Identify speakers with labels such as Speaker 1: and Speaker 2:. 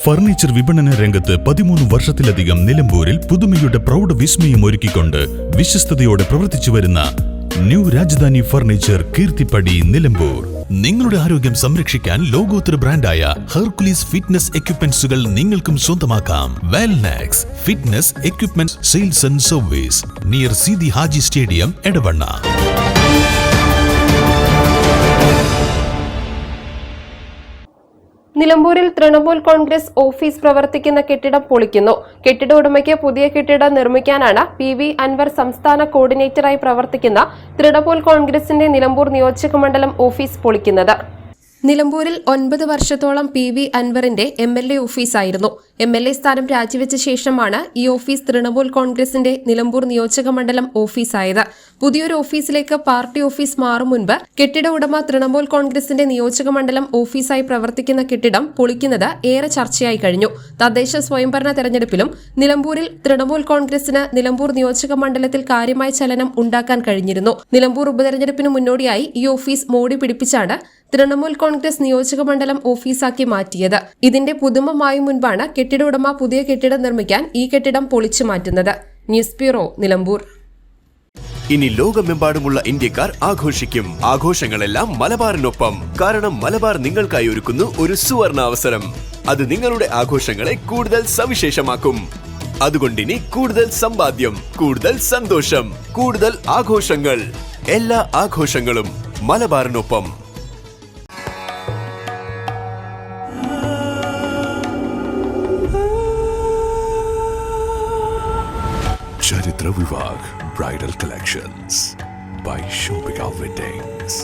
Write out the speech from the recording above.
Speaker 1: Furniture വിപണന രംഗത്ത് 13 വർഷത്തിലധികം നിലമ്പൂരിൽ പുതുമയുടെ പ്രൗഢ വിസ്മയം ഒരുക്കിക്കൊണ്ട് വിശ്വസ്തയോടെ പ്രവർത്തിച്ചു വരുന്ന ന്യൂ രാജധാനി ഫർണിച്ചർ കീർത്തിപ്പടി നിലമ്പൂർ. നിങ്ങളുടെ ആരോഗ്യം സംരക്ഷിക്കാൻ ലോകോത്തര ബ്രാൻഡായ ഹെർക്കുലീസ് ഫിറ്റ്നസ് എക്യുപ്മെന്റ്സുകൾ നിങ്ങൾക്കും സ്വന്തമാക്കാം. Wellnex fitness equipment sales and service near Seethi Haji stadium, Edavanna.
Speaker 2: നിലമ്പൂരിൽ തൃണമൂൽ കോൺഗ്രസ് ഓഫീസ് പ്രവർത്തിക്കുന്ന കെട്ടിടം പൊളിക്കുന്നു. കെട്ടിട ഉടമയ്ക്ക് പുതിയ കെട്ടിടം നിർമ്മിക്കാനാണ് PV അൻവർ സംസ്ഥാന കോർഡിനേറ്ററായി പ്രവർത്തിക്കുന്ന തൃണമൂൽ കോൺഗ്രസിന്റെ നിലമ്പൂർ നിയോജകമണ്ഡലം ഓഫീസ് പൊളിക്കുന്നത്. നിലമ്പൂരിൽ 9 വർഷത്തോളം PV അൻവറിന്റെ MLA ഓഫീസായിരുന്നു. MLA സ്ഥാനം രാജിവെച്ച ശേഷമാണ് ഈ ഓഫീസ് തൃണമൂൽ കോൺഗ്രസിന്റെ നിലമ്പൂർ നിയോജകമണ്ഡലം ഓഫീസായത്. പുതിയൊരു ഓഫീസിലേക്ക് പാർട്ടി ഓഫീസ് മാറും മുൻപ് കെട്ടിട ഉടമ തൃണമൂൽ കോൺഗ്രസിന്റെ നിയോജകമണ്ഡലം ഓഫീസായി പ്രവർത്തിക്കുന്ന കെട്ടിടം പൊളിക്കുന്നത് ഏറെ ചർച്ചയായി കഴിഞ്ഞു. തദ്ദേശ സ്വയംഭരണ തെരഞ്ഞെടുപ്പിലും നിലമ്പൂരിൽ തൃണമൂൽ കോൺഗ്രസിന് നിലമ്പൂർ നിയോജകമണ്ഡലത്തിൽ കാര്യമായ ചലനം ഉണ്ടാക്കാൻ കഴിഞ്ഞിരുന്നു. നിലമ്പൂർ ഉപതെരഞ്ഞെടുപ്പിന് മുന്നോടിയായി ഈ ഓഫീസ് മോടി പിടിപ്പിച്ചാണ് തൃണമൂൽ കോൺഗ്രസ് നിയോജകമണ്ഡലം ഓഫീസാക്കി മാറ്റിയത്. ഇതിന്റെ പുതുമ മായും മുൻപാണ് കെട്ടിട ഉടമ പുതിയ കെട്ടിടം നിർമ്മിക്കാൻ ഈ കെട്ടിടം പൊളിച്ചു മാറ്റുന്നത്. News bureau, Nilambur.
Speaker 3: ഇനി ലോകമെമ്പാടുമുള്ള ഇന്ത്യക്കാർ ആഘോഷിക്കും. ആഘോഷങ്ങളെല്ലാം മലബാറിനൊപ്പം. കാരണം മലബാർ നിങ്ങൾക്കായി ഒരുക്കുന്നു ഒരു സുവർണ അവസരം. അത് നിങ്ങളുടെ ആഘോഷങ്ങളെ കൂടുതൽ സവിശേഷമാക്കും. അതുകൊണ്ടിനി കൂടുതൽ സമ്പാദ്യം, കൂടുതൽ സന്തോഷം, കൂടുതൽ ആഘോഷങ്ങൾ. എല്ലാ ആഘോഷങ്ങളും മലബാറിനൊപ്പം. Charitra Vivag Bridal Collections by Shobhika Weddings.